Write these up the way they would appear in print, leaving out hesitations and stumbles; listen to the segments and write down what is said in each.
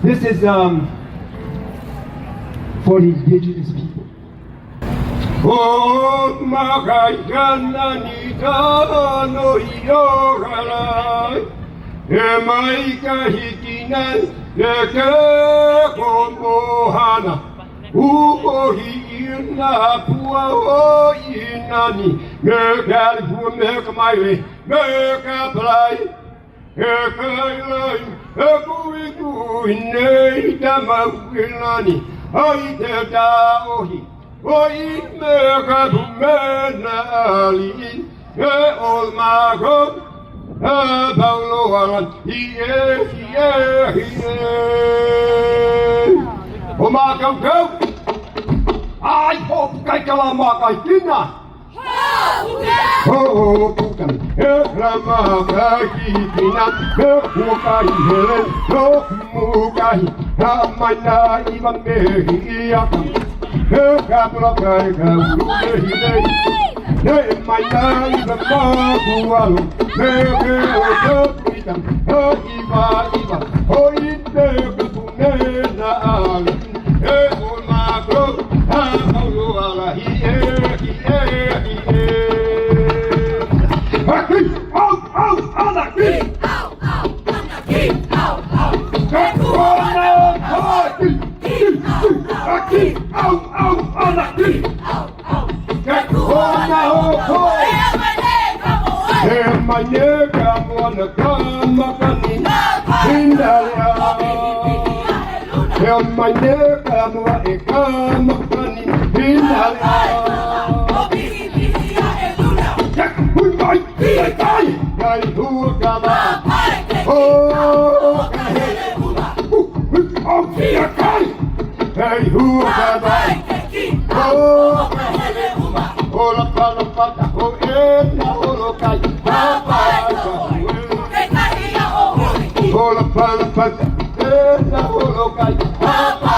This is for the indigenous people. Oh, Makayana Nita no Yogala, Emaika Hitina, Leke Komohana, Uohina, Pua Inani, Mekal Mekamaili, Mekapalai, Ekalai, Ekuiku, Neitamavilani, Aiteda Ohi. Oi mega do menali, all my God, Paulo Alan, O Marco, go! I hope Kaikalamaka dinner. Oh, Pukan, Ramaka, Kina, Mukai, Mukai, Ramana, even Mehiakam. Kapula kai kai hey my life the magualo hey iba oh ite kutumena ali hey on magro paulo ala hi Manega mwana kama kanina Indalia Manega mwana kama kanina Indalia Huimai, kai, kai hukama Oh, kai, kai hukama Oh, Ola pala pata, oh ena olo kai, papa Ola pala pata, ena olo kai, papa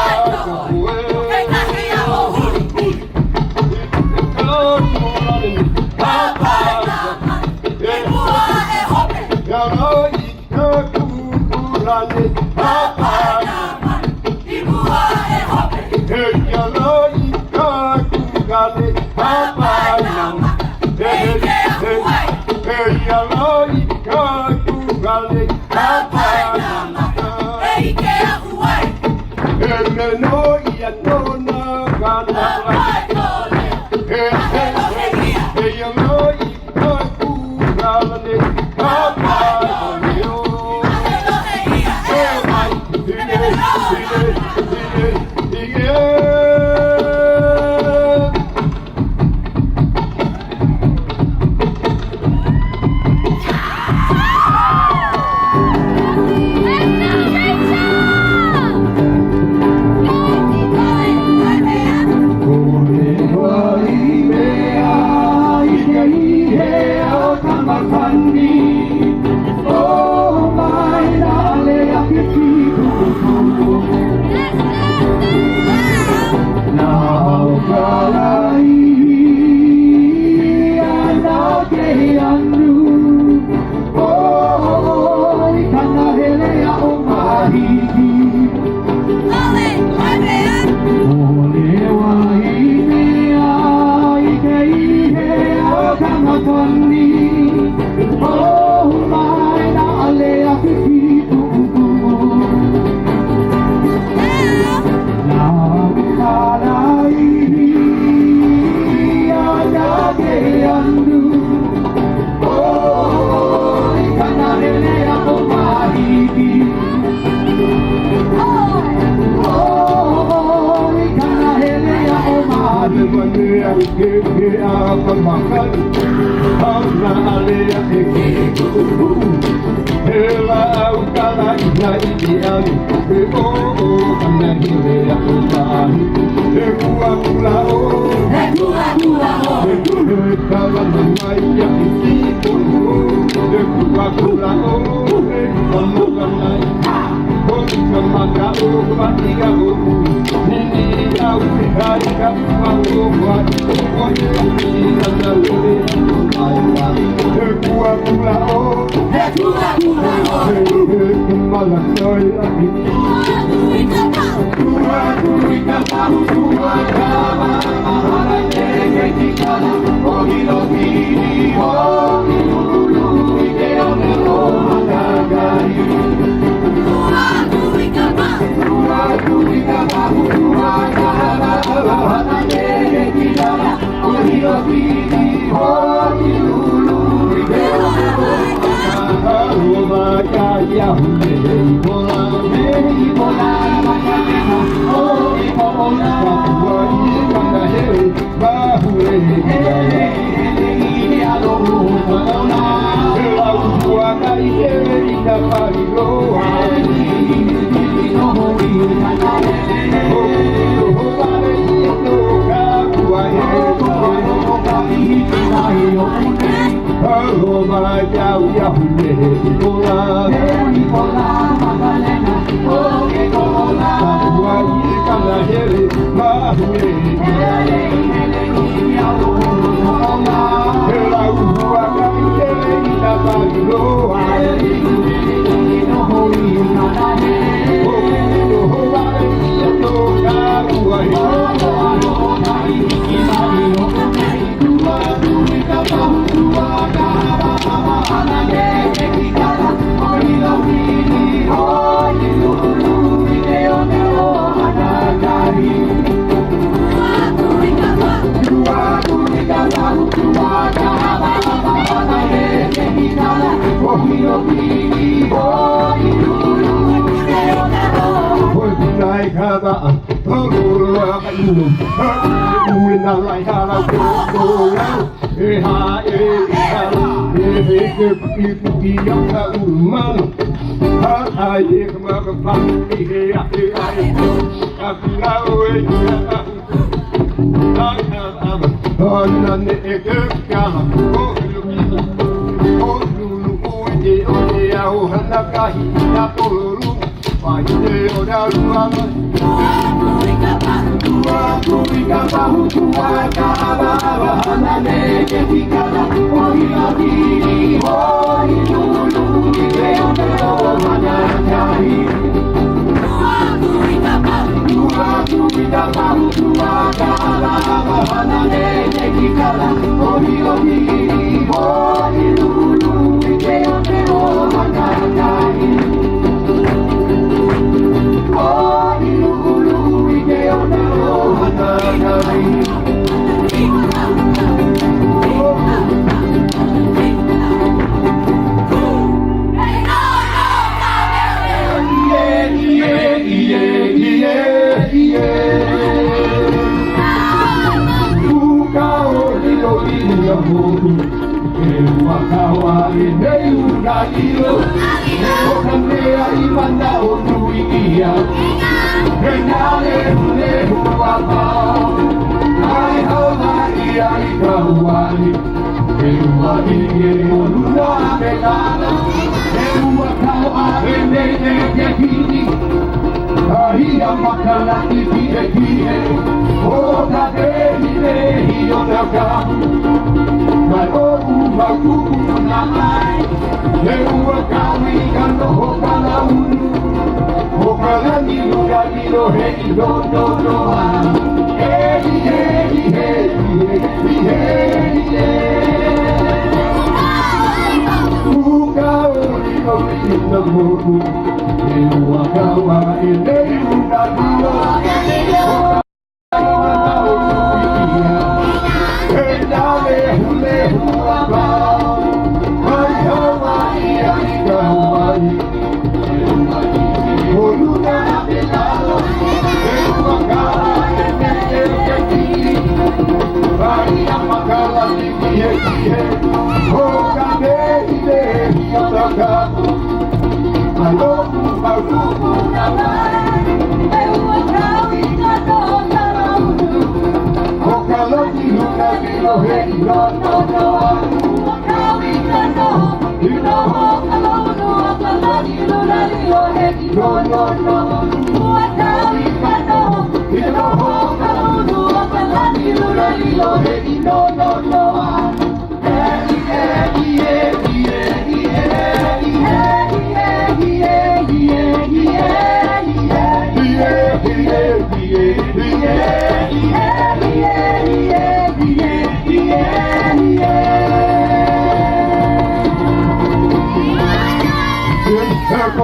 Yeah.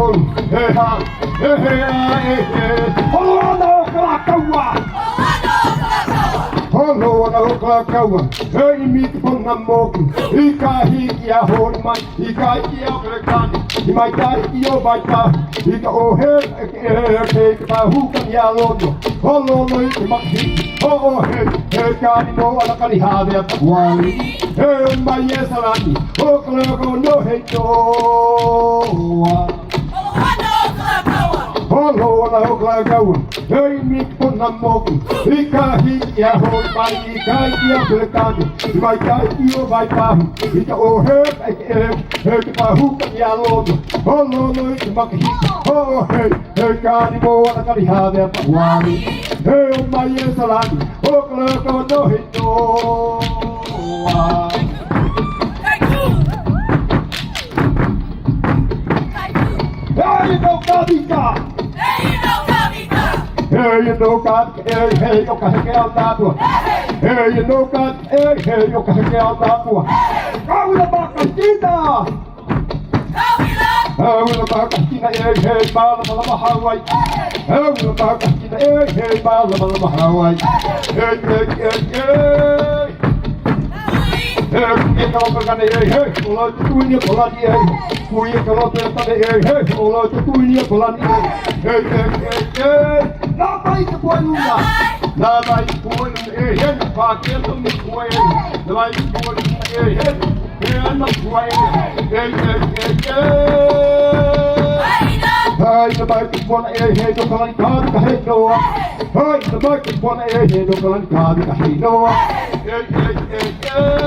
hol, hey ha, hey hey hey, holo klakawa. Holo na klakawa, hey mit von na moku, ika hikia hol man, ika hikia klekani, imai tai io baita, ika o he ka hukan ya lodo, holo no ika makhi, oh hey hey kani no ala kani hade atwali, hey mai esalani, o klako no hey no. Holo na klakawa, hey mit von na moku, ika hikia hol man, ika hikia klekani, imai tai io baita, ika o he ka hukan ya lodo, holo no ika makhi, oh hey hey kani no ala kani hade atwali, hey mai esalani, o klako no hey no. Hey no kabika. Hey no kat, hey yo kaheke alta tua. Hey no kat, hey yo kaheke alta tua. Kaula bakatina. Kaula bakatina, hey bala Hawaii. Kaula bakatina, hey bala Hawaii. Hey. Kuya kalau kane hey, kalau tuinya kolani hey. Kuya kalau kane hey, kalau tuinya kolani hey. Napa itu kuanunya? Napa itu kuanunya hey, pakai tu ni kuai. Napa itu kuanunya hey, anak kuai hey. Hai, napa itu kuanunya hey, tu kolani kau kahai doa. Hai, napa itu kuanunya hey, tu kolani kau kahai doa. Hey.